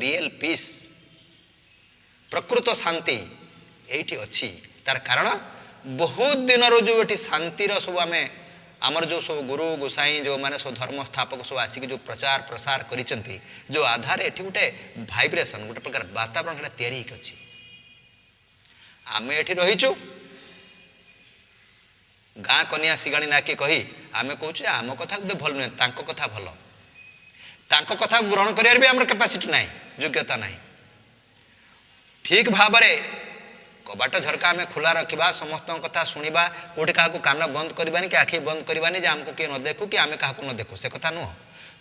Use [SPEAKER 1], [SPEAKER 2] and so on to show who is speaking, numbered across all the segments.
[SPEAKER 1] Real piece प्रकृत शांति ये अच्छी तार कारण बहुत दिन जो ये शांतिर सब आम आमर जो सब गुरु गोसाई जो मैंने सब धर्म स्थापक सब आसिक जो प्रचार प्रसार करिसेंती जो आधार ये गोटे भाइब्रेसन गोटे प्रकार वातावरण तैयारी अच्छी आम ये रहीचु गाँ कनिया सिगाणी नाके कही आम कहूँ आम कथा भल नुहे कथा भल कथा ग्रहण कर भी आम कैपेसिटी ना योग्यता ना ठीक भाव कबाट झरका आम खोला रखा समस्त कथा शुणा कौटी क्या कान बंद करवानी कि आखि बंद करवानी जे आमको किए न देखू कि आम क्या न देखू से कथा नुह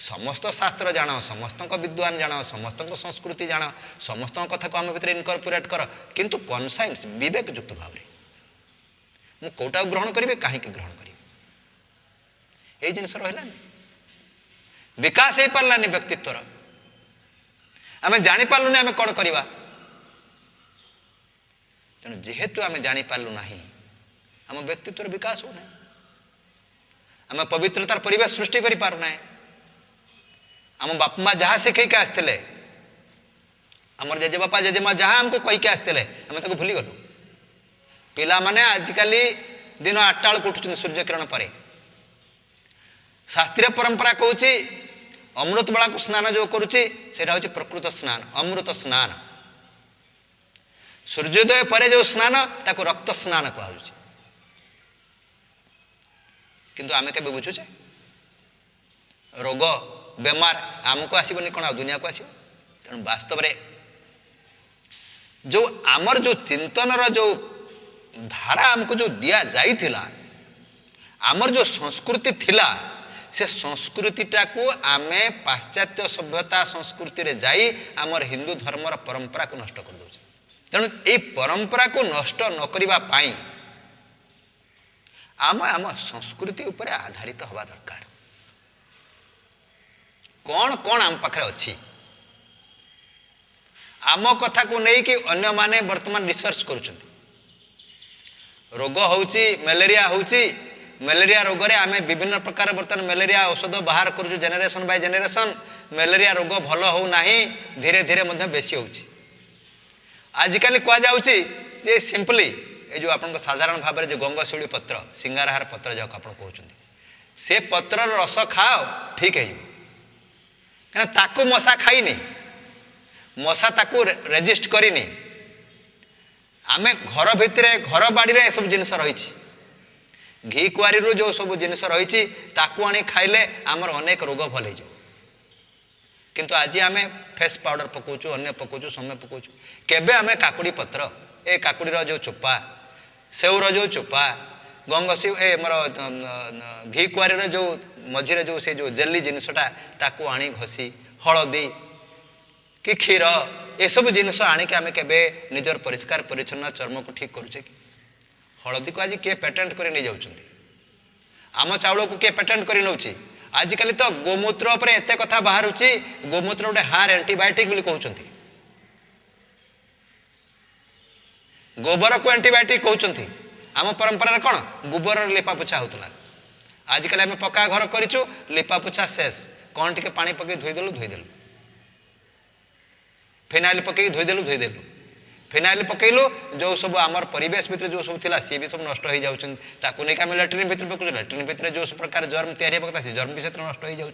[SPEAKER 1] समस्त शास्त्र जान समस्त विद्वान जान समस्त संस्कृति जान समस्त कथा को आम भर इनकर्पोरेट कर किंतु कनसाइंस विवेक युक्त भाव मु कौटा ग्रहण करी कहीं ग्रहण करी यही जिनस रहा विकास हो पारानी व्यक्तित्वर आम जापारू आम कौन करवा तेणु जेहेतु आम जापारू ना आम व्यक्तित्व विकास होना आम पवित्रतार परिवेश सृष्टि कर पारुना आम बाप माँ जहाँ शिखैक आसते आमर जेजे बापा जेजेमा जहाँ आमको कहीकि आसते आम ताको भूली गलु पिला माने आजिकाली दिन 8टा बेलू उठुं सूर्य किरण पर शास्त्रीय परंपरा कहूँ अमृत बेला को स्नान जो करुच्ची से प्रकृत स्नान अमृत स्नान सूर्योदय पर जो स्नान ताको रक्त स्नान कहु किंतु आमे केबे बुझुचे रोग बेमार आमको आसबनी कौन दुनिया को आसो तेणु वास्तव में जो आमर जो चिंतन जो धारा आमको जो दिया जाइथिला आमर जो संस्कृति थिला से संस्कृतिटा को आमे पाश्चात्य सभ्यता संस्कृति रे जाई आमर हिंदू धर्मर परंपरा को नष्ट कर दउछ तेणु ये परंपरा को नष्ट न करिबा पाई आम संस्कृति उपर आधारित हवा दरकार कौन कौन आम पाखे अच्छी आम कथा को नहीं कि अन्य माने वर्तमान रिसर्च करुछंती रोग होउची मलेरिया रोग रे आमे विभिन्न प्रकार बर्तमान मलेरिया औषध बाहर करूँ जेनेरेशन बाय जेनेरेशन मलेरिया रोग भल हो नाही धीरे धीरे मध्य बेसी होउची आजिकल कह जाउची जे सिंपली ये जो आपन साधारण भाव में जो गंगशिउली पत्र सिंगारहार पत्र जो आप कहते से पत्र रस खाओ ठीक है क्या ताकू मशा खाई मशा ताकू रेजिस्ट करनी आमे घर भितर घर बाड़ी सब जिनस रही घी कुआरी जो सब जिनस रही ताकू आनी खाइले आमर अनेक रोग भल हो किंतु आज आम फेस पाउडर पकाचु अन्य पकाचु समय पकाचु केबे आमे काकुड़ी पत्र ए काकुड़ीर जो चोपा सेउर जो चोपा गंगशिउ ए मोर घी कुआरी जो मझे जो से जो जेली जिनसटा ताकू आनी घसी हलदी कि क्षीर ये सब जिनस आणिक आम के निजर परिष्कार परिच्छन्न चर्म को ठीक करुचे कि हलदी को आज किए पेटेंट कर नहीं जाउछंती आम चाउल को किए पेटेंट कर नौची आजिकल तो गोमूत्र उपर एत कथा बाहर गोमूत्र गोटे हार एंटीबायोटिक बोली कहउछंती गोबर को एंटीबायोटिक कहउछंती आम परंपरा कौन गोबर लिपा पोछा होता आजिकल आम पक्का घर करूँ लिपा पोछा शेष कौन टे पानी पकई धोईदेलु फिनाइल पकई धोईदेलु फिनाइल पकईलु जो सब आमर परिवेश भितर जो सब थिला सी भी सब नष्ट हो जाऊँ नहीं आम लैट्रिन भितर पकाऊ लैट्रिन भितर जो प्रकार जर्म तैयारी कथा से जर्म भी से नष्ट हो जाऊँ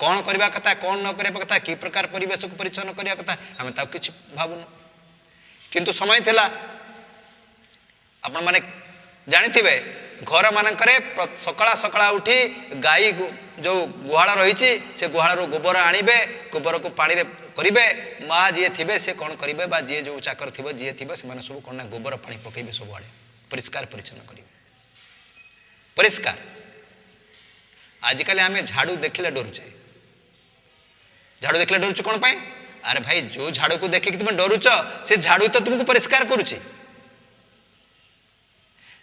[SPEAKER 1] कौन करवा कथा कौन न करवा कथा कि प्रकार परिवेश को परिच्छन्न करवा कथा आम ताकू किसी भावुन किंतु समय थिला आपण माने जानिथिबे घर मानकरे सकाळा सकाळा उठी गाई जो गुहाल रही से गुहाल गोबर आणिबे गोबर को पानी रे करिबे माँ जी थे से कौन करेंगे बा जी जो चाकर थी जी थे से सब कौन ना गोबर पानी पकेबे सब आड़े परिष्कार परिच्छन्न करेंगे परिष्कार आजिकल आम झाड़ू देखिले डरुचे झाड़ू देखिले डरुच कौन पाए अरे भाई जो झाड़ू को देखिक तुम डरुच से झाड़ू तो तुमको परिष्कार करुच्ची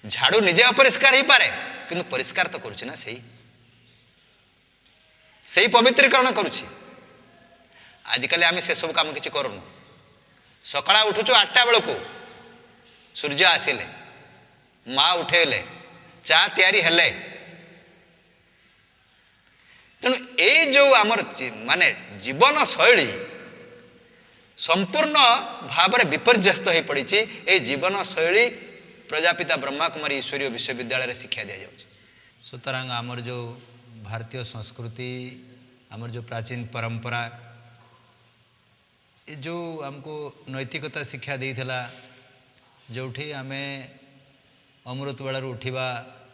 [SPEAKER 1] झाड़ू निजे अपरिष्कार हो पारे किंतु परिष्कार तो करुच्ची ना सही पवित्रीकरण करुच्ची आजिकल आम से सब काम किसी करूँ सकाळ उठुचु 8टा बेलू सूर्य आसिले माँ उठेले चा तैयारी हेले तेणु ये जो आमर माने जीवन शैली संपूर्ण भाव में विपर्यस्त हो पड़ी ये जीवन शैली प्रजापिता ब्रह्मा कुमारी ईश्वरीय विश्वविद्यालय शिक्षा दि जाऊँगी।
[SPEAKER 2] सुतरांग आमर जो भारतीय संस्कृति आमर जो प्राचीन परंपरा ये जो हमको नैतिकता शिक्षा देइथिला जो आम अमृत बेलू उठा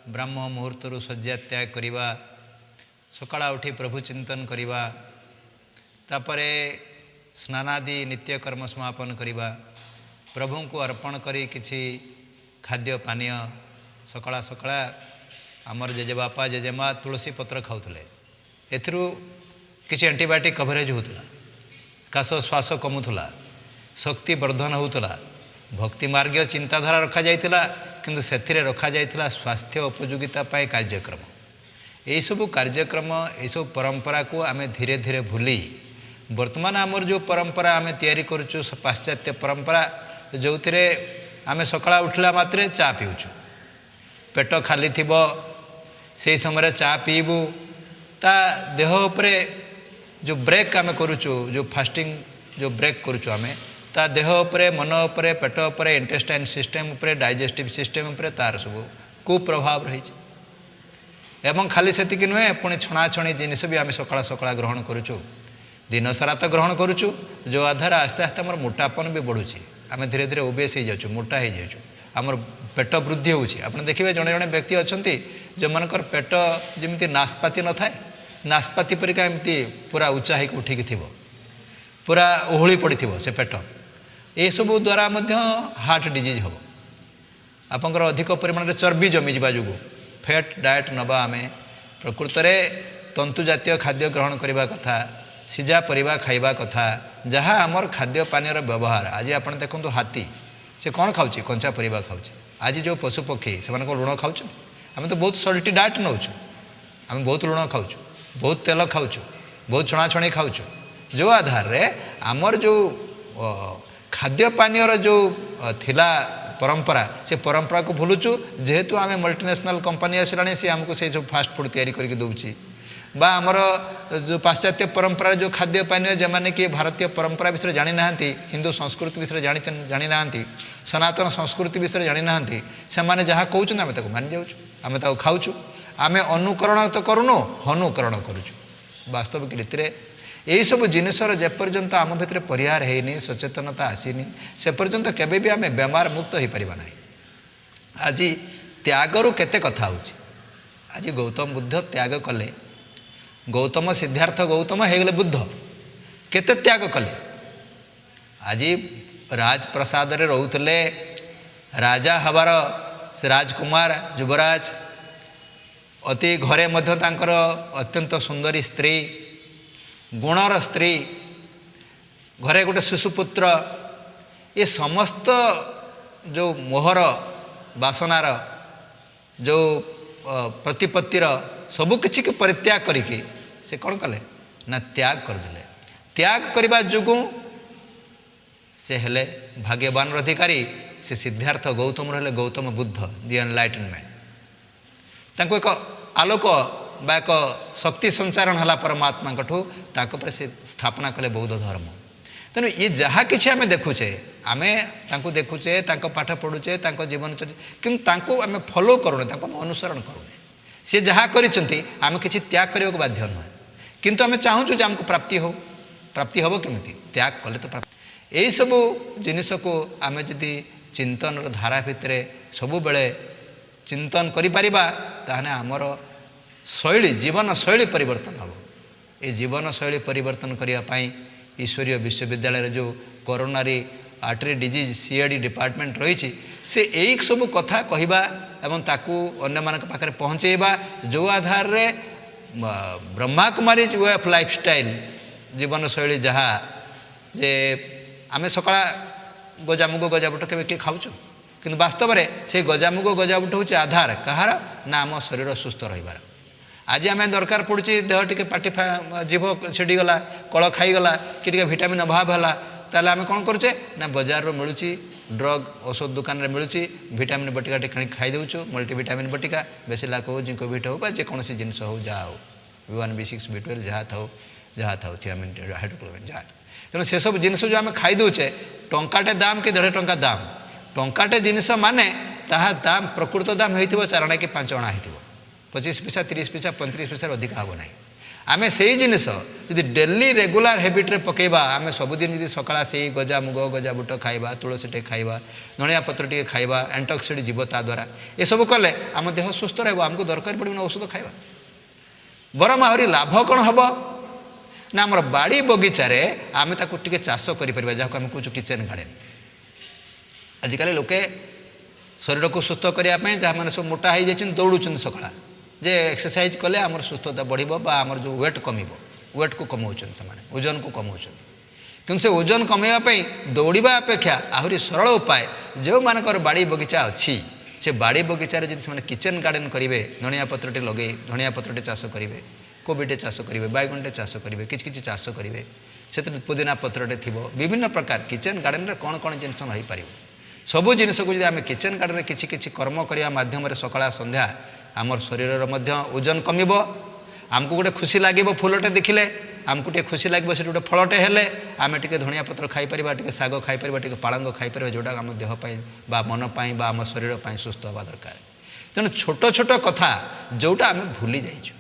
[SPEAKER 2] ब्राह्म मुहूर्त शଯ୍ୟା त्याग करवा सकाळा उठी प्रभु चिंतन करवा तापरे स्नानादि नित्यकर्म समापन करवा प्रभु को अर्पण करी किछि खाद्य पानीय सकाळा सकाळा आमर जेजेबापा जेजेमा तुलसी पत्र खाऊले एथिरु किछि एंटीबायोटिक कवरेज होता काश श्वास कमुला शक्ति वर्धन होता भक्ति मार्ग चिंताधारा रखा जाइथिला किंतु सेथिरे रखा जाइथिला स्वास्थ्य उपयोगिता पाए कार्यक्रम यही सब कार्यक्रम यही सब परंपरा को आमे धीरे धीरे भूली वर्तमान आमर जो परंपरा आमे तैयारी करूछु पाश्चात्य परंपरा जो थिरे आमे सकाळा उठला मात्रे चा पीउछु पेट खाली थिबो से समय चा पीबू ता देह उपरे जो ब्रेक आमे करूछु जो फास्टिंग जो ब्रेक करूछु आमे ता देह उपरे मन उपरे पेट उपरे इंटेस्टाइन सिस्टम उपरे डाइजेस्टिव सिस्टम उपरे तार सब कुप्रभाव रही एवं खाली सेतिक नुहे पुणी छणाछणी जिनिस भी आम सकाळ सकाळ ग्रहण करूछु दिन सारा तो ग्रहण करूछु जो आधार आस्ते आस्ते आम मोटापन भी बढ़ुची आम धीरे धीरे ओबेस हो जाऊँ मोटा हो जाऊँ आमर पेट वृद्धि होउछि आपण देखिबे जणे जणे व्यक्ति अछंती जो मनकर पेट जेमिति नाशपाती न थाए नाशपाती परिका एमती पूरा उच्चा होकर उठिकी थी पूरा ओहली पड़ी से पेट ये सब द्वारा मध्य हार्ट डिजीज हम आपंकर अधिक परिमाण में चर्बी जमी जा जो फैट डाएट नवा आम प्रकृत में तंतु जातीय खाद्य ग्रहण करने कथा सीझा परिबा खाइबा कथा जहाँ आमर खाद्य पानीय व्यवहार आज आप देखो हाथी से कौन खाऊँ कंचा परिबा खाऊँ आज जो पशु पक्षी से लुण खाऊँ आम तो बहुत सल्टी डाएट नौ आम बहुत लुण खाऊँ बहुत तेल खाऊँ बहुत छणाछणी खाऊँ जो आधार रे आमर जो खाद्य पानीय जो थिला परंपरा से परंपरा को भूलुचु जेहेतु आम मल्टीनेशनल कंपनी आसला सी आमको से जो फास्ट फूड तैयारी करके दौची बा आमर जो पाश्चात्य परंपरा जो खाद्य पानीय जमाने कि भारतीय परंपरा विषय जानी ना हिंदू संस्कृति विषय जानी ना सनातन संस्कृति विषय जानी ना से मैंने जहाँ कहते आम मानि जाऊँ आम खाऊँ आम अनुकरण तो करूनु हनुकरण करुचु वास्तविक रीति में यही सब जिनसर जेपर्यंत आम भितर परिहार होनी सचेतनता आसीनी से पर्यंत केबे भी आम बेमार मुक्त हो पारिबा नाही। आज त्यागरु केते कथा होची आज गौतम बुद्ध त्याग कले गौतम सिद्धार्थ गौतम हेगले बुद्ध केते त्याग कले आज राजप्रसाद रे रहउतले राजा हबार से राजकुमार युवराज अति घरे मध्य तांकर अत्यंत सुंदरी स्त्री गुणर स्त्री घरे गोटे शिशुपुत्र ये समस्त जो मोहर बासनार जो प्रतिपत्तिर सबकिछि के परित्याग करिके से कौन कले ना त्याग करदेले त्याग करने जोगु से हेले भाग्यवान अधिकारी से सिद्धार्थ गौतम रहे गौतम बुद्ध दि एनलाइटनमेंट तांको एक आलोक बा एक शक्ति संचारण है परमात्मा ठूँ से स्थापना कले बौद्ध धर्म तेणु ये जहाँ कि आम देखुचे आम देखुचे पाठ पढ़ुचे जीवन किंतु आम फॉलो करूने अनुसरण करूने सी जहाँ आम किसी त्याग करने को बाध्य नुहे किंतु आम चाहूँ जे आमको प्राप्ति हम केमी त्याग कले तो प्राप्ति यही सब जिनिस को आम जदि चिंतन धारा भितर सबु बेले चिंतन करिपारिबा ताहने आमर शैली जीवन शैली परिवर्तन हम ये जीवन शैली परिवर्तन करने ईश्वरीय विश्वविद्यालय जो कोरोनारी आर्टरी डिजीज सीएडी डिपार्टमेंट रही से यही सब कथा कहवा एवं ताकू अन्य मान पाखे पहुँचेबा जो आधार रे Brahma Kumari way of lifestyle जीवन शैली जहाँ जे आम सकाळ गजामुग गजाबुट के किए खाऊँ कि वास्तव में से गजामुग गजाबुट हूँ आधार कहार ना आम शरीर सुस्थ रही आज आम दरकार पड़ुची देह टी पाटी जीभ छिड़गला कल खाईगला कि भिटामिन अभाव है ताले आम कौन करुचे ना बजार मिलूँ ड्रग औषध दुकान में मिलूँ भिटामिन बटिका किणी खाई देचु मल्टीविटामिन बटिका बेसिलाक हो जिंकोविट हो जेकोसी जिनस हो जहाँ हो B1 B6 B12 जहाँ था ଯାହା ଥାଉଛି ଆମେ ହାଇଡ୍ରୋକ୍ଲୋରିନ୍ ଯାହା। ତେଣୁ ସେସବୁ ଜିନିଷ ଯେଉଁ ଆମେ ଖାଇଦେଉଛେ, ଟଙ୍କାଟେ ଦାମ କି 1.5 ଟଙ୍କା ଦାମ, ଟଙ୍କାଟେ ଜିନିଷ ମାନେ ତାହା ଦାମ ପ୍ରକୃତ ଦାମ ହେଇଥିବ 4 ଅଣା କି 5 ଅଣା ହେଇଥିବ, 25 ପଇସା 30 ପଇସା 35 ପଇସାରୁ ଅଧିକା ହେବ ନାହିଁ। ଆମେ ସେଇ ଜିନିଷ ଯଦି ଡେଲି ରେଗୁଲାର ହ୍ୟାବିଟ୍ରେ ପକାଇବା, ଆମେ ସବୁଦିନ ଯଦି ସକାଳ ସେଇ ଗଜା ମୁଗ ଗଜା ବୁଟ ଖାଇବା, ତୁଳସୀଟେ ଖାଇବା, ଧଣିଆ ପତ୍ର ଟିକେ ଖାଇବା, ଆଣ୍ଟିଅକ୍ସିଡେଣ୍ଟ ଯିବ ତା ଦ୍ୱାରା, ଏସବୁ କଲେ ଆମ ଦେହ ସୁସ୍ଥ ରହିବ, ଆମକୁ ଦରକାର ପଡ଼ିବନି ଔଷଧ ଖାଇବା। ବରଂ ଆହୁରି ଲାଭ କ'ଣ ହେବ ନା ଆମର ବାଡ଼ି ବଗିଚାରେ ଆମେ ତାକୁ ଟିକେ ଚାଷ କରିପାରିବା, ଯାହାକୁ ଆମେ କହୁଛୁ କିଚେନ୍ ଗାର୍ଡ଼େନ୍। ଆଜିକାଲି ଲୋକେ ଶରୀରକୁ ସୁସ୍ଥ କରିବା ପାଇଁ ଯାହାମାନେ ସବୁ ମୋଟା ହେଇଯାଇଛନ୍ତି ଦୌଡ଼ୁଛନ୍ତି ସକାଳ, ଯେ ଏକ୍ସରସାଇଜ୍ କଲେ ଆମର ସୁସ୍ଥତା ବଢ଼ିବ ବା ଆମର ଯେଉଁ ୱେଟ୍ କମିବ, ୱେଟ୍କୁ କମାଉଛନ୍ତି ସେମାନେ, ଓଜନକୁ କମାଉଛନ୍ତି। କିନ୍ତୁ ସେ ଓଜନ କମାଇବା ପାଇଁ ଦୌଡ଼ିବା ଅପେକ୍ଷା ଆହୁରି ସରଳ ଉପାୟ, ଯେଉଁମାନଙ୍କର ବାଡ଼ି ବଗିଚା ଅଛି ସେ ବାଡ଼ି ବଗିଚାରେ ଯଦି ସେମାନେ କିଚେନ୍ ଗାର୍ଡ଼େନ୍ କରିବେ, ଧଣିଆ ପତ୍ରଟେ ଲଗାଇ ଧଣିଆ ପତ୍ରଟେ ଚାଷ କରିବେ, କୋବିଟେ ଚାଷ କରିବେ, ବାଇଗଣଟେ ଚାଷ କରିବେ, କିଛି କିଛି ଚାଷ କରିବେ, ସେଥିରେ ପୁଦିନା ପତ୍ରଟେ ଥିବ, ବିଭିନ୍ନ ପ୍ରକାର କିଚେନ୍ ଗାର୍ଡ଼େନ୍ରେ କ'ଣ କ'ଣ ଜିନିଷ ରହିପାରିବ, ସବୁ ଜିନିଷକୁ ଯଦି ଆମେ କିଚେନ୍ ଗାର୍ଡ଼େନ୍ରେ କିଛି କିଛି କର୍ମ କରିବା ମାଧ୍ୟମରେ ସକାଳ ସନ୍ଧ୍ୟା ଆମର ଶରୀରର ମଧ୍ୟ ଓଜନ କମିବ, ଆମକୁ ଗୋଟେ ଖୁସି ଲାଗିବ ଫୁଲଟେ ଦେଖିଲେ, ଆମକୁ ଟିକେ ଖୁସି ଲାଗିବ ସେଠି ଗୋଟେ ଫଳଟେ ହେଲେ, ଆମେ ଟିକେ ଧଣିଆ ପତ୍ର ଖାଇପାରିବା, ଟିକେ ଶାଗ ଖାଇପାରିବା, ଟିକେ ପାଳଙ୍ଗ ଖାଇପାରିବା, ଯେଉଁଟା ଆମ ଦେହ ପାଇଁ ବା ମନ ପାଇଁ ବା ଆମ ଶରୀର ପାଇଁ ସୁସ୍ଥ ହେବା ଦରକାର। ତେଣୁ ଛୋଟ ଛୋଟ କଥା ଯେଉଁଟା ଆମେ ଭୁଲି ଯାଇଛୁ,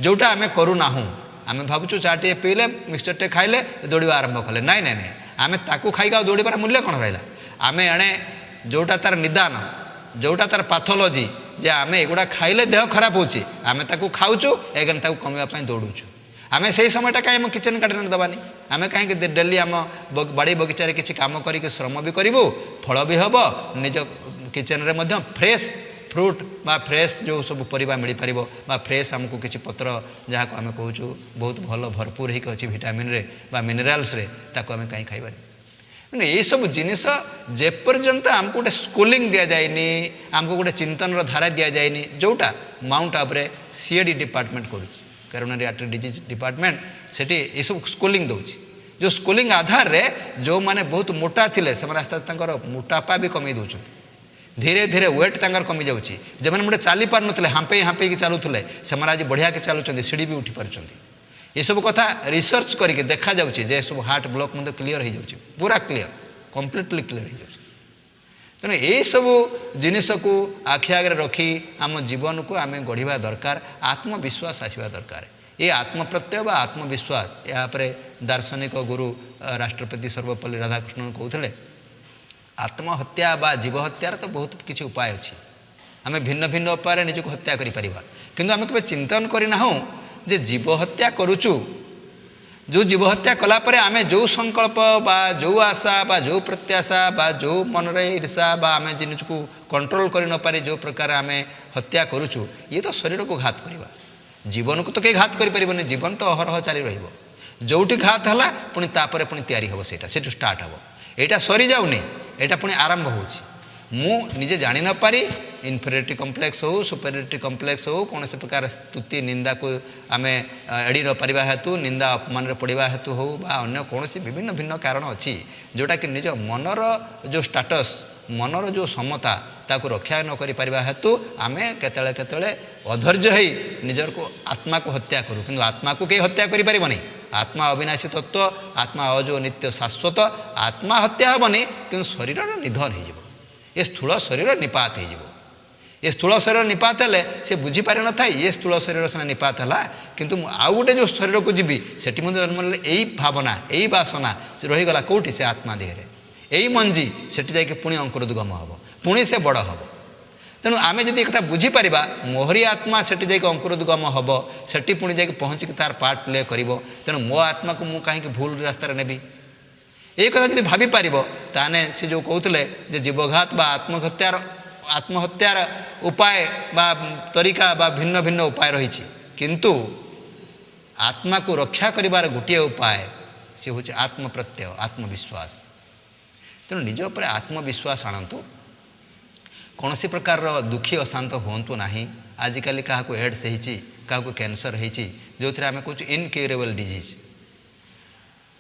[SPEAKER 2] ଯେଉଁଟା ଆମେ କରୁନାହୁଁ, ଆମେ ଭାବୁଛୁ ଚା ଟିଏ ପିଇଲେ ମିକ୍ସଚରଟେ ଖାଇଲେ ଦୌଡ଼ିବା ଆରମ୍ଭ କଲେ, ନାଇଁ ନାଇଁ ନାଇଁ, ଆମେ ତାକୁ ଖାଇକି ଆଉ ଦୌଡ଼ିବାର ମୂଲ୍ୟ କ'ଣ ରହିଲା? ଆମେ ଏଣେ ଯେଉଁଟା ତା'ର ନିଦାନ, ଯେଉଁଟା ତା'ର ପାଥୋଲୋଜି, ଯେ ଆମେ ଏଗୁଡ଼ା ଖାଇଲେ ଦେହ ଖରାପ ହେଉଛି, ଆମେ ତାକୁ ଖାଉଛୁ, ଏଗେନ୍ ତାକୁ କମିବା ପାଇଁ ଦୌଡ଼ୁଛୁ। ଆମେ ସେଇ ସମୟଟା କାହିଁ ଆମ କିଚେନ୍ ଗାର୍ଡ଼େନ୍ରେ ଦେବାନି? ଆମେ କାହିଁକି ଡେଲି ଆମ ବାଡ଼ି ବଗିଚାରେ କିଛି କାମ କରିକି ଶ୍ରମ ବି କରିବୁ, ଫଳ ବି ହେବ, ନିଜ କିଚେନ୍ରେ ମଧ୍ୟ ଫ୍ରେଶ୍ ଫ୍ରୁଟ୍ ବା ଫ୍ରେଶ୍ ଯେଉଁ ସବୁ ପରିବା ମିଳିପାରିବ ବା ଫ୍ରେଶ୍ ଆମକୁ କିଛି ପତ୍ର ଯାହାକୁ ଆମେ କହୁଛୁ ବହୁତ ଭଲ ଭରପୁର ହେଇକି ଅଛି ଭିଟାମିନ୍ରେ ବା ମିନେରାଲ୍ସରେ, ତାକୁ ଆମେ କାହିଁ ଖାଇବାନି? ମାନେ ଏଇସବୁ ଜିନିଷ ଯେପର୍ଯ୍ୟନ୍ତ ଆମକୁ ଗୋଟେ ସ୍କୁଲିଂ ଦିଆଯାଇନି, ଆମକୁ ଗୋଟେ ଚିନ୍ତନର ଧାରା ଦିଆଯାଇନି, ଯେଉଁଟା ମାଉଣ୍ଟ ଆବୁରେ ସିଏଡି ଡିପାର୍ଟମେଣ୍ଟ କରୁଛି, କରୋନାରୀ ଆର୍ଟେରୀ ଡିଜିଜ୍ ଡିପାର୍ଟମେଣ୍ଟ, ସେଠି ଏସବୁ ସ୍କୁଲିଂ ଦେଉଛି। ଯେଉଁ ସ୍କୁଲିଂ ଆଧାରରେ ଯେଉଁମାନେ ବହୁତ ମୋଟା ଥିଲେ ସେମାନେ ଆସ୍ତେ ଆସ୍ତେ ତାଙ୍କର ମୋଟାପା ବି କମେଇ ଦେଉଛନ୍ତି, ଧୀରେ ଧୀରେ ୱେଟ୍ ତାଙ୍କର କମିଯାଉଛି। ଯେଉଁମାନେ ଗୋଟେ ଚାଲି ପାରୁନଥିଲେ, ହାମ୍ପେଇ ହାମ୍ପେଇକି ଚାଲୁଥିଲେ, ସେମାନେ ଆଜି ବଢ଼ିଆକି ଚାଲୁଛନ୍ତି, ସିଡ଼ି ବି ଉଠି ପାରୁଛନ୍ତି। ଏସବୁ କଥା ରିସର୍ଚ୍ଚ କରିକି ଦେଖାଯାଉଛି ଯେ ସବୁ ହାର୍ଟ ବ୍ଲକ୍ ମଧ୍ୟ କ୍ଲିଅର୍ ହେଇଯାଉଛି, ପୁରା କ୍ଲିଅର୍, କମ୍ପ୍ଲିଟଲି କ୍ଲିଅର୍ ହେଇଯାଉଛି। ତେଣୁ ଏଇସବୁ ଜିନିଷକୁ ଆଖି ଆଗରେ ରଖି ଆମ ଜୀବନକୁ ଆମେ ଗଢ଼ିବା ଦରକାର, ଆତ୍ମବିଶ୍ୱାସ ଆସିବା ଦରକାର। ଏ ଆତ୍ମପ୍ରତ୍ୟୟ ବା ଆତ୍ମବିଶ୍ୱାସ, ଏହା ଉପରେ ଦାର୍ଶନିକ ଗୁରୁ ରାଷ୍ଟ୍ରପତି ସର୍ବପଲ୍ଲୀ ରାଧାକୃଷ୍ଣନ କହୁଥିଲେ, ଆତ୍ମହତ୍ୟା ବା ଜୀବହତ୍ୟାର ତ ବହୁତ କିଛି ଉପାୟ ଅଛି, ଆମେ ଭିନ୍ନ ଭିନ୍ନ ଉପାୟରେ ନିଜକୁ ହତ୍ୟା କରିପାରିବା, କିନ୍ତୁ ଆମେ କେବେ ଚିନ୍ତନ କରିନାହୁଁ ଯେ ଜୀବହତ୍ୟା କରୁଛୁ, ଯେଉଁ ଜୀବହତ୍ୟା କଲାପରେ ଆମେ ଯେଉଁ ସଂକଳ୍ପ ବା ଯେଉଁ ଆଶା ବା ଯେଉଁ ପ୍ରତ୍ୟାଶା ବା ଯେଉଁ ମନରେ ଈର୍ଷା ବା ଆମେ ଜିନିଷକୁ କଣ୍ଟ୍ରୋଲ କରି ନପାରି ଯେଉଁ ପ୍ରକାର ଆମେ ହତ୍ୟା କରୁଛୁ, ଇଏ ତ ଶରୀରକୁ ଘାତ କରିବା, ଜୀବନକୁ ତ କେହି ଘାତ କରିପାରିବନି, ଜୀବନ ତ ଅହରହ ଚାଲି ରହିବ। ଯେଉଁଠି ଘାତ ହେଲା ପୁଣି ତାପରେ ପୁଣି ତିଆରି ହେବ, ସେଠୁ ଷ୍ଟାର୍ଟ ହେବ, ଏଇଟା ସରିଯାଉନି, ଏଇଟା ପୁଣି ଆରମ୍ଭ ହେଉଛି। ମୁଁ ନିଜେ ଜାଣି ନପାରି ଇନଫେରିୟରିଟି କମ୍ପ୍ଲେକ୍ସ ହେଉ, ସୁପେରିୟରିଟି କମ୍ପ୍ଲେକ୍ସ ହେଉ, କୌଣସି ପ୍ରକାର ସ୍ତୁତି ନିନ୍ଦାକୁ ଆମେ ଏଡ଼ି ନପାରିବା ହେତୁ, ନିନ୍ଦା ଅପମାନରେ ପଡ଼ିବା ହେତୁ ହେଉ ବା ଅନ୍ୟ କୌଣସି ବିଭିନ୍ନ ଭିନ୍ନ କାରଣ ଅଛି, ଯେଉଁଟାକି ନିଜ ମନର ଯେଉଁ ଷ୍ଟାଟସ୍, ମନର ଯେଉଁ ସମତା ତାକୁ ରକ୍ଷା ନ କରିପାରିବା ହେତୁ ଆମେ କେତେବେଳେ କେତେବେଳେ ଅଧୈର୍ଯ୍ୟ ହୋଇ ନିଜକୁ ଆତ୍ମାକୁ ହତ୍ୟା କରୁ, କିନ୍ତୁ ଆତ୍ମାକୁ କେହି ହତ୍ୟା କରିପାରିବନି। ଆତ୍ମା ଅବିନାଶୀ ତତ୍ତ୍ୱ, ଆତ୍ମା ଅଯୋ ନିତ୍ୟ ଶାଶ୍ୱତ, ଆତ୍ମା ହତ୍ୟା ହେବନି, କିନ୍ତୁ ଶରୀରର ନିଧନ ହେଇଯିବ, ଏ ସ୍ଥୂଳ ଶରୀର ନିପାତ ହେଇଯିବ। ଏ ସ୍ଥୂଳ ଶରୀର ନିପାତ ହେଲେ ସେ ବୁଝିପାରିନଥାଏ ଏ ସ୍ଥୂଳ ଶରୀର ସିନା ନିପାତ ହେଲା, କିନ୍ତୁ ମୁଁ ଆଉ ଗୋଟେ ଯେଉଁ ଶରୀରକୁ ଯିବି ସେଠି ମଧ୍ୟ ଜନ୍ମ ନେଲେ ଏଇ ଭାବନା, ଏଇ ବାସନା ସେ ରହିଗଲା କେଉଁଠି? ସେ ଆତ୍ମା ଦେହରେ। ଏଇ ମଞ୍ଜି ସେଠି ଯାଇକି ପୁଣି ଅଙ୍କୁରୋଦ୍ଗମ ହେବ, ପୁଣି ସେ ବଡ଼ ହେବ। ତେଣୁ ଆମେ ଯଦି ଏକଥା ବୁଝିପାରିବା, ମୋହରି ଆତ୍ମା ସେଠି ଯାଇକି ଅଙ୍କୁରୋଦ୍ଗମ ହେବ, ସେଠି ପୁଣି ଯାଇକି ପହଞ୍ଚିକି ତାର ପାର୍ଟ ପ୍ଲେ କରିବ, ତେଣୁ ମୋ ଆତ୍ମାକୁ ମୁଁ କାହିଁକି ଭୁଲ ରାସ୍ତାରେ ନେବି? এই কথা যদি ভাবিপারিব, তাহলে সে যে কৌলে যে জীবঘাত বা আত্মহত্যার উপায় বা তরিকা বা ভিন্ন ভিন্ন উপায় রয়েছে, কিন্তু আত্মাকে রক্ষা করিবার গোটিয়ে উপায় সে হচ্ছে আত্মপ্রত্যয়, আত্মবিশ্বাস। তেমন নিজ উপরে আত্মবিশ্বাস আনতু, কৌশি প্রকার দুঃখী অশান্ত হুঁতু না। আজকাল কাহকু এডস হয়েছি, কাহকু ক্যান্সর হয়েছি, যে আমি কৌছু ইনক্ୟୁରେবল ডিজিজ।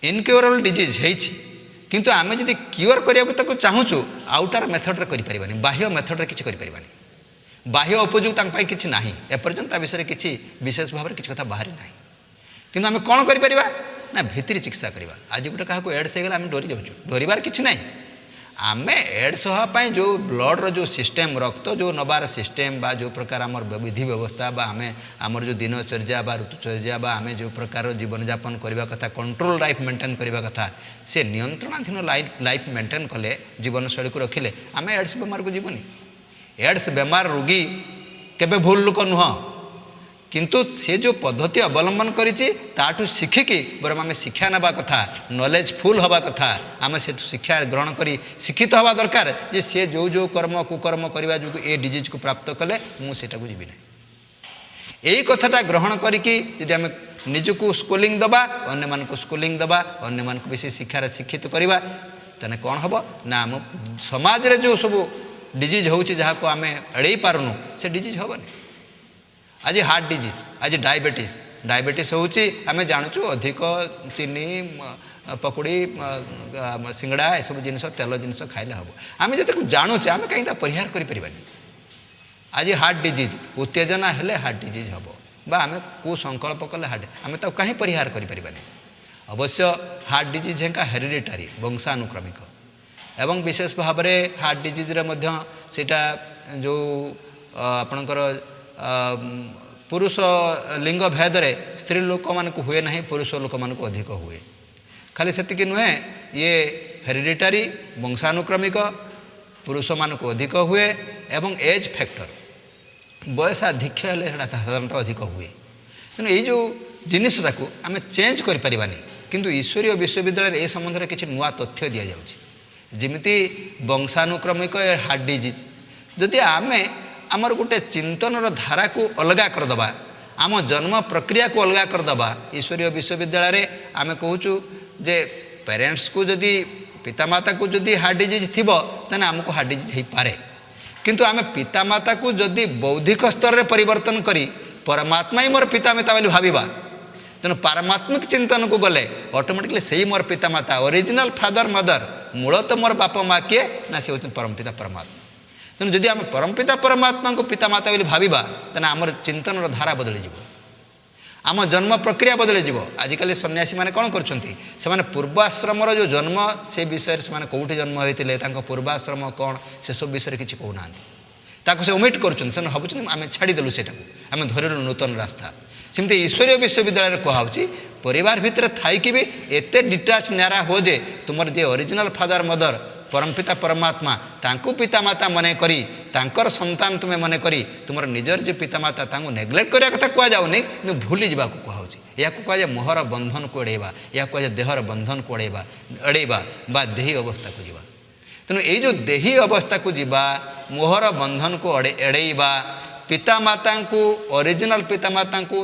[SPEAKER 2] ইনক্ୟୁରେবল ডিজিজ হয়েছি, কিন্তু আমি যদি কিওর করা তাকে চাহুছু আউটার মেথডরে করে, বাহ্য মেথডরে কিছু করে, বাহ্য উপযোগ তাঁর কিছু না, এপর্যন্ত তা বিষয়ে কিছু বিশেষ ভাবে কিছু কথা বাহারি না। କିନ୍ତୁ ଆମେ କ'ଣ କରିପାରିବା ନା ଭିତିରି ଚିକିତ୍ସା କରିବା। ଆଜି ଗୋଟେ କାହାକୁ ଏଡ୍ସ ହେଇଗଲା ଆମେ ଡରି ଯାଉଛୁ, ଡରିବାର କିଛି ନାହିଁ। ଆମେ ଏଡ୍ସ ହେବା ପାଇଁ ଯେଉଁ ବ୍ଲଡ଼ର ଯେଉଁ ସିଷ୍ଟମ୍, ରକ୍ତ ଯେଉଁ ନେବାର ସିଷ୍ଟମ୍ ବା ଯେଉଁ ପ୍ରକାର ଆମର ବିଧି ବ୍ୟବସ୍ଥା ବା ଆମେ ଆମର ଯେଉଁ ଦିନଚର୍ଯ୍ୟା ବା ଋତୁଚର୍ଯ୍ୟା ବା ଆମେ ଯେଉଁ ପ୍ରକାର ଜୀବନଯାପନ କରିବା କଥା, କଣ୍ଟ୍ରୋଲ ଲାଇଫ୍ ମେଣ୍ଟେନ୍ କରିବା କଥା, ସେ ନିୟନ୍ତ୍ରଣାଧୀନ ଲାଇଫ୍ ମେଣ୍ଟେନ୍ କଲେ, ଜୀବନଶୈଳୀକୁ ରଖିଲେ ଆମେ ଏଡ୍ସ ବେମାରକୁ ଯିବନି। ଏଡ୍ସ ବେମାର ରୋଗୀ କେବେ ଭୁଲ ଲୋକ ନୁହଁ, କିନ୍ତୁ ସେ ଯେଉଁ ପଦ୍ଧତି ଅବଲମ୍ବନ କରିଛି ତାଠୁ ଶିଖିକି ବରଂ ଆମେ ଶିକ୍ଷା ନେବା କଥା, ନଲେଜ ଫୁଲ୍ ହେବା କଥା। ଆମେ ସେଠୁ ଶିକ୍ଷା ଗ୍ରହଣ କରି ଶିକ୍ଷିତ ହେବା ଦରକାର ଯେ ସେ ଯେଉଁ କର୍ମ କୁକର୍ମ କରିବା ଯୋଗୁଁ ଏ ଡିଜିଜ୍କୁ ପ୍ରାପ୍ତ କଲେ ମୁଁ ସେଟାକୁ ଯିବି ନାହିଁ। ଏଇ କଥାଟା ଗ୍ରହଣ କରିକି ଯଦି ଆମେ ନିଜକୁ ସ୍କୁଲିଂ ଦେବା, ଅନ୍ୟମାନଙ୍କୁ ସ୍କୁଲିଂ ଦେବା, ଅନ୍ୟମାନଙ୍କୁ ବେଶୀ ଶିକ୍ଷାରେ ଶିକ୍ଷିତ କରିବା, ତାହେଲେ କ'ଣ ହେବ ନା ଆମ ସମାଜରେ ଯେଉଁ ସବୁ ଡିଜିଜ୍ ହେଉଛି ଯାହାକୁ ଆମେ ଏଡ଼େଇ ପାରୁନୁ ସେ ଡିଜିଜ୍ ହେବନି। ଆଜି ହାର୍ଟ ଡିଜିଜ୍, ଆଜି ଡାଇବେଟିସ୍ ହେଉଛି ଆମେ ଜାଣୁଛୁ ଅଧିକ ଚିନି, ପକୁଡ଼ି, ସିଙ୍ଗଡ଼ା ଏସବୁ ଜିନିଷ, ତେଲ ଜିନିଷ ଖାଇଲେ ହେବ। ଆମେ ଯେତେକୁ ଜାଣୁଛେ ଆମେ କାହିଁକି ତା ପରିହାର କରିପାରିବାନି। ଆଜି ହାର୍ଟ ଡିଜିଜ୍, ଉତ୍ତେଜନା ହେଲେ ହାର୍ଟ ଡିଜିଜ୍ ହେବ ବା ଆମେ କେଉଁ ସଂକଳ୍ପ କଲେ ଆମେ ତାକୁ କାହିଁ ପରିହାର କରିପାରିବାନି। ଅବଶ୍ୟ ହାର୍ଟ ଡିଜିଜ୍ ହେଙ୍କା ହେରିଡିଟାରୀ, ବଂଶାନୁକ୍ରମିକ, ଏବଂ ବିଶେଷ ଭାବରେ ହାର୍ଟ ଡିଜିଜ୍ରେ ମଧ୍ୟ ସେଇଟା ଯେଉଁ ଆପଣଙ୍କର ପୁରୁଷ ଲିଙ୍ଗ ଭେଦରେ ସ୍ତ୍ରୀ ଲୋକମାନଙ୍କୁ ହୁଏ ନାହିଁ, ପୁରୁଷ ଲୋକମାନଙ୍କୁ ଅଧିକ ହୁଏ। ଖାଲି ସେତିକି ନୁହେଁ, ଇଏ ହେରିଡିଟାରୀ, ବଂଶାନୁକ୍ରମିକ, ପୁରୁଷମାନଙ୍କୁ ଅଧିକ ହୁଏ ଏବଂ ଏଜ୍ ଫ୍ୟାକ୍ଟର, ବୟସାଧିକ୍ୟ ହେଲେ ସେଇଟା ସାଧାରଣତଃ ଅଧିକ ହୁଏ। ତେଣୁ ଏଇ ଯେଉଁ ଜିନିଷଟାକୁ ଆମେ ଚେଞ୍ଜ କରିପାରିବାନି, କିନ୍ତୁ ଈଶ୍ୱରୀୟ ବିଶ୍ୱବିଦ୍ୟାଳୟରେ ଏ ସମ୍ବନ୍ଧରେ କିଛି ନୂଆ ତଥ୍ୟ ଦିଆଯାଉଛି। ଯେମିତି ବଂଶାନୁକ୍ରମିକ ହାର୍ଟ ଡିଜିଜ୍, ଯଦି ଆମେ ଆମର ଗୋଟେ ଚିନ୍ତନର ଧାରାକୁ ଅଲଗା କରିଦେବା, ଆମ ଜନ୍ମ ପ୍ରକ୍ରିୟାକୁ ଅଲଗା କରିଦେବା, ଈଶ୍ୱରୀୟ ବିଶ୍ୱବିଦ୍ୟାଳୟରେ ଆମେ କହୁଛୁ ଯେ ପ୍ୟାରେଣ୍ଟସ୍କୁ ଯଦି ପିତାମାତାକୁ ଯଦି ହାର୍ଟ ଡିଜିଜ୍ ଥିବ ତାହେଲେ ଆମକୁ ହାର୍ଟ ଡିଜିଜ୍ ହେଇପାରେ। କିନ୍ତୁ ଆମେ ପିତାମାତାକୁ ଯଦି ବୌଦ୍ଧିକ ସ୍ତରରେ ପରିବର୍ତ୍ତନ କରି ପରମାତ୍ମା ହିଁ ମୋର ପିତାମାତା ବୋଲି ଭାବିବା, ତେଣୁ ପାରମାତ୍ମିକ ଚିନ୍ତନକୁ ଗଲେ ଅଟୋମେଟିକଲି ସେଇ ମୋର ପିତାମାତା, ଅରିଜିନାଲ୍ ଫାଦର ମଦର, ମୂଳ ତ ମୋର ବାପ ମା କିଏ ନା ସେ ହେଉଛନ୍ତି ପରମପିତା ପରମାତ୍ମା। ତେଣୁ ଯଦି ଆମେ ପରମପିତା ପରମାତ୍ମାଙ୍କୁ ପିତାମାତା ବୋଲି ଭାବିବା ତାହେଲେ ଆମର ଚିନ୍ତନର ଧାରା ବଦଳିଯିବ, ଆମ ଜନ୍ମ ପ୍ରକ୍ରିୟା ବଦଳିଯିବ। ଆଜିକାଲି ସନ୍ନ୍ୟାସୀମାନେ କ'ଣ କରୁଛନ୍ତି, ସେମାନେ ପୂର୍ବାଶ୍ରମର ଯେଉଁ ଜନ୍ମ ସେ ବିଷୟରେ, ସେମାନେ କେଉଁଠି ଜନ୍ମ ହୋଇଥିଲେ, ତାଙ୍କ ପୂର୍ବାଶ୍ରମ କ'ଣ, ସେସବୁ ବିଷୟରେ କିଛି କହୁନାହାନ୍ତି। ତାକୁ ସେ ଓମିଟ୍ କରୁଛନ୍ତି, ସେମାନେ ଭାବୁଛନ୍ତି ଆମେ ଛାଡ଼ିଦେଲୁ ସେଇଟାକୁ, ଆମେ ଧରିଲୁ ନୂତନ ରାସ୍ତା। ସେମିତି ଈଶ୍ୱରୀୟ ବିଶ୍ୱବିଦ୍ୟାଳୟରେ କୁହାହେଉଛି ପରିବାର ଭିତରେ ଥାଇକି ବି ଏତେ ଡିଟାଚ୍ ନ୍ୟାରା ହୁଅ ଯେ ତୁମର ଯେ ଅରିଜିନାଲ୍ ଫାଦର ମଦର ପରମପିତା ପରମାତ୍ମା ତାଙ୍କୁ ପିତାମାତା ମନେ କରି, ତାଙ୍କର ସନ୍ତାନ ତୁମେ ମନେ କରି ତୁମର ନିଜର ଯେଉଁ ପିତାମାତା ତାଙ୍କୁ ନେଗ୍ଲେକ୍ଟ କରିବା କଥା କୁହାଯାଉନି, କିନ୍ତୁ ଭୁଲି ଯିବାକୁ କୁହାହେଉଛି। ଏହାକୁ କୁହାଯାଏ ମୋହର ବନ୍ଧନକୁ ଏଡ଼େଇବା, ଏହାକୁ କୁହାଯାଏ ଦେହର ବନ୍ଧନକୁ ଏଡ଼େଇବା ବା ଦେହୀ ଅବସ୍ଥାକୁ ଯିବା। ତେଣୁ ଏଇ ଯେଉଁ ଦେହୀ ଅବସ୍ଥାକୁ ଯିବା, ମୋହର ବନ୍ଧନକୁ ଏଡ଼େଇବା, ପିତାମାତାଙ୍କୁ, ଅରିଜିନାଲ୍ ପିତାମାତାଙ୍କୁ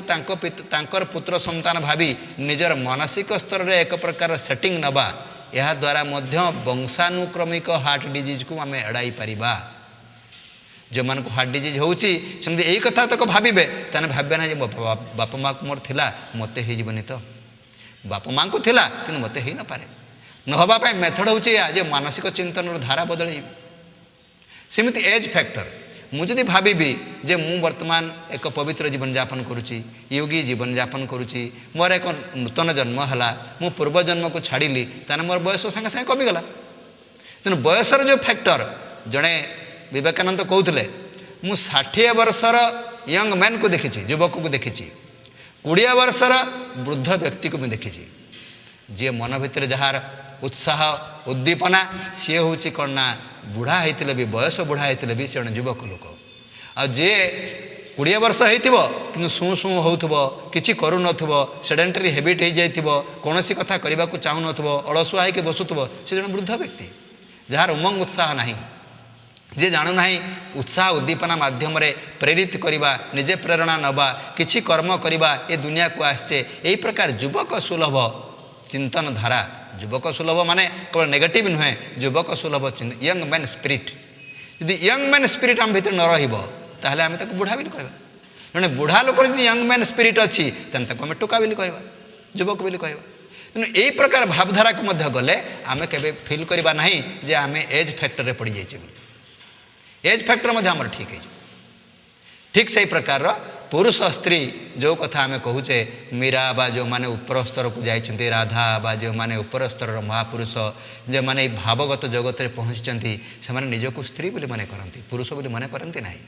[SPEAKER 2] ତାଙ୍କର ପୁତ୍ର ସନ୍ତାନ ଭାବି ନିଜର ମାନସିକ ସ୍ତରରେ ଏକ ପ୍ରକାର ସେଟିଂ ନେବା, ଏହାଦ୍ୱାରା ମଧ୍ୟ ବଂଶାନୁକ୍ରମିକ ହାର୍ଟ ଡିଜିଜ୍କୁ ଆମେ ଏଡ଼ାଇ ପାରିବା। ଯେଉଁମାନଙ୍କୁ ହାର୍ଟ ଡିଜିଜ୍ ହେଉଛି ସେମିତି ଏଇ କଥା ତକ ଭାବିବେ, ତାହେଲେ ଭାବିବେ ନାହିଁ ଯେ ବାପା ମାଆକୁ ମୋର ଥିଲା ମୋତେ ହେଇଯିବନି, ତ ବାପା ମାଆଙ୍କୁ ଥିଲା କିନ୍ତୁ ମୋତେ ହେଇନପାରେ। ନହେବା ପାଇଁ ମେଥଡ଼ ହେଉଛି ଏହା ଯେ ମାନସିକ ଚିନ୍ତନର ଧାରା ବଦଳେଇବି। ସେମିତି ଏଜ୍ ଫ୍ୟାକ୍ଟର, ମୁଁ ଯଦି ଭାବିବି ଯେ ମୁଁ ବର୍ତ୍ତମାନ ଏକ ପବିତ୍ର ଜୀବନଯାପନ କରୁଛି, ୟୋଗୀ ଜୀବନଯାପନ କରୁଛି, ମୋର ଏକ ନୂତନ ଜନ୍ମ ହେଲା, ମୁଁ ପୂର୍ବ ଜନ୍ମକୁ ଛାଡ଼ିଲି, ତାହେଲେ ମୋର ବୟସ ସାଙ୍ଗେ ସାଙ୍ଗେ କମିଗଲା। ତେଣୁ ବୟସର ଯେଉଁ ଫ୍ୟାକ୍ଟର, ଜଣେ ବିବେକାନନ୍ଦ କହୁଥିଲେ ମୁଁ 60 ବର୍ଷର ୟଙ୍ଗ ମ୍ୟାନ୍କୁ ଦେଖିଛି, ଯୁବକକୁ ଦେଖିଛି, 20 ବର୍ଷର ବୃଦ୍ଧ ବ୍ୟକ୍ତିକୁ ମୁଁ ଦେଖିଛି। ଯିଏ ମନ ଭିତରେ ଯାହାର ଉତ୍ସାହ ଉଦ୍ଦୀପନା ସିଏ ହେଉଛି କ'ଣ ନା ବୁଢ଼ା ହେଇଥିଲେ ବି, ବୟସ ବୁଢ଼ା ହେଇଥିଲେ ବି ସେ ଜଣେ ଯୁବକ ଲୋକ। ଆଉ ଯିଏ 20 ବର୍ଷ ହେଇଥିବ କିନ୍ତୁ ଶୁଁ ଶୁଁ ହେଉଥିବ, କିଛି କରୁନଥିବ, ସେଡେଣ୍ଟାରୀ ହେବିଟ୍ ହେଇଯାଇଥିବ, କୌଣସି କଥା କରିବାକୁ ଚାହୁଁନଥିବ, ଅଳସୁଆ ହେଇକି ବସୁଥିବ, ସେ ଜଣେ ବୃଦ୍ଧ ବ୍ୟକ୍ତି ଯାହାର ଉମଙ୍ଗ ଉତ୍ସାହ ନାହିଁ, ଯେ ଜାଣୁନାହିଁ ଉତ୍ସାହ ଉଦ୍ଦୀପନା ମାଧ୍ୟମରେ ପ୍ରେରିତ କରିବା, ନିଜେ ପ୍ରେରଣା ନେବା, କିଛି କର୍ମ କରିବା, ଏ ଦୁନିଆକୁ ଆସିଛେ। ଏହି ପ୍ରକାର ଯୁବକ ସୁଲଭ ଚିନ୍ତନ ଧାରା, ଯୁବକ ସୁଲଭ ମାନେ କେବଳ ନେଗେଟିଭ୍ ନୁହେଁ, ଯୁବକ ସୁଲଭ ୟଙ୍ଗ ମ୍ୟାନ୍ ସ୍ପିରିଟ୍। ଯଦି ୟଙ୍ଗ ମ୍ୟାନ୍ ସ୍ପିରିଟ୍ ଆମ ଭିତରେ ନ ରହିବ ତାହେଲେ ଆମେ ତାକୁ ବୁଢ଼ା ବୋଲି କହିବା। ଜଣେ ବୁଢ଼ା ଲୋକର ଯଦି ୟଙ୍ଗ ମ୍ୟାନ୍ ସ୍ପିରିଟ୍ ଅଛି ତାହେଲେ ତାକୁ ଆମେ ଟୋକା ବୋଲି କହିବା, ଯୁବକ ବୋଲି କହିବା। ତେଣୁ ଏହି ପ୍ରକାର ଭାବଧାରାକୁ ମଧ୍ୟ ଗଲେ ଆମେ କେବେ ଫିଲ୍ କରିବା ନାହିଁ ଯେ ଆମେ ଏଜ୍ ଫ୍ୟାକ୍ଟରରେ ପଡ଼ିଯାଇଛେ ବୋଲି। ଏଜ୍ ଫ୍ୟାକ୍ଟର ମଧ୍ୟ ଆମର ଠିକ୍ ହେଇଯିବ। ଠିକ୍ ସେହି ପ୍ରକାରର पुरुष स्त्री जो कथा आम कहूचे मीरा बा जो माने उपर स्तर को जाइछन्ति राधा बा जो माने उपर स्तर महापुरुष जो माने भावगत जगत रे पहुँची से माने निजको स्त्री बोली माने करती पुरुष बोली माने करती नहीं।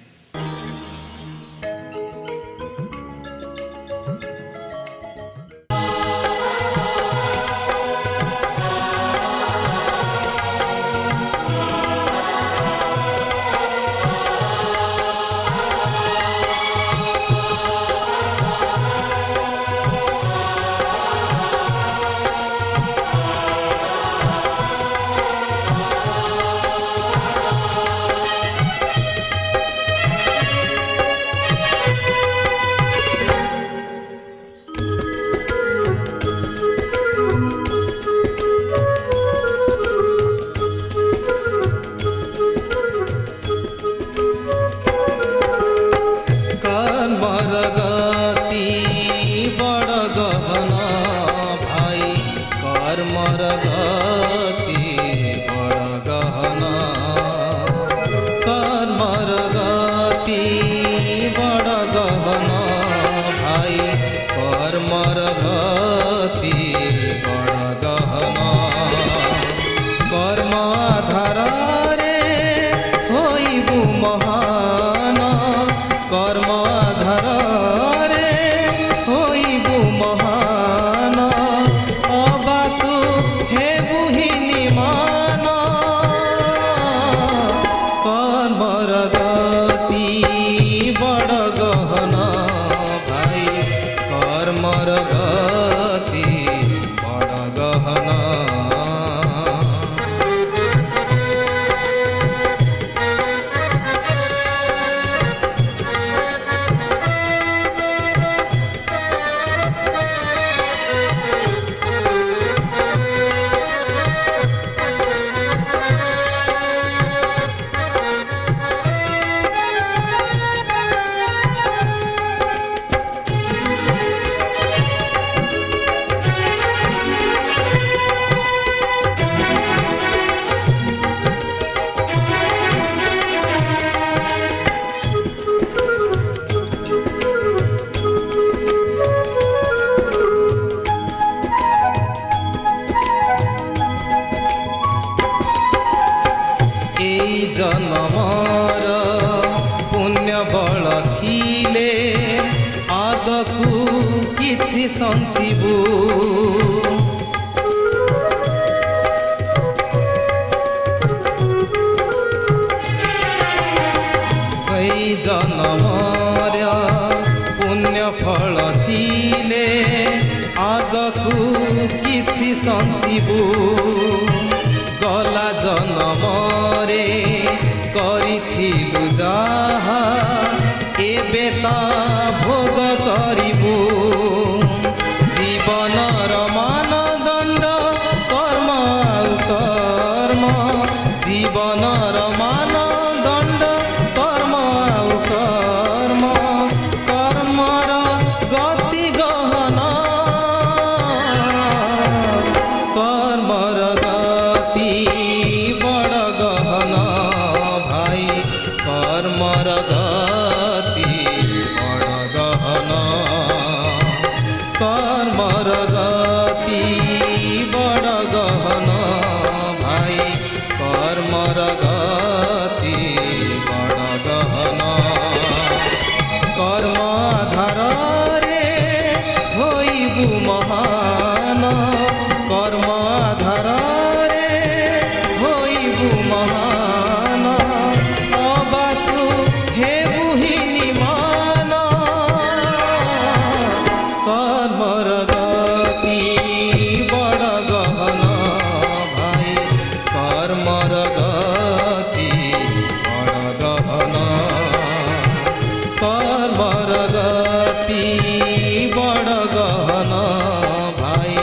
[SPEAKER 3] जन्मर पुण्य बल थिले आगकु किछि सञ्चिबु जन्मर पुण्य फल थिले आगकु किछि सञ्चिबु गला जन्मरे करिथिलु जाहा एबे ता भोग करिबु जीवनर मानदण्ड कर्म कर्म जीवनर मानदण्ड कर्म कर्म कर्मर गति गहना कर्मर गति बड़ गहना भाई कर्मर गति बड़ गहना कर्मर गति बड़ गहना भाई कर्मर गति बड़ गहना कर्म आधार रे होइबु महान कर्म आधार रे होइबु महान अबा तू हेबु हिनि मान कर्मर गति बड़ गहना भाई कर्मर गति बड़ गहना कर्मर गति बड़ गहना भाई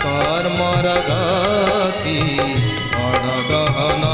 [SPEAKER 3] कर्मर गति बड़ गहना।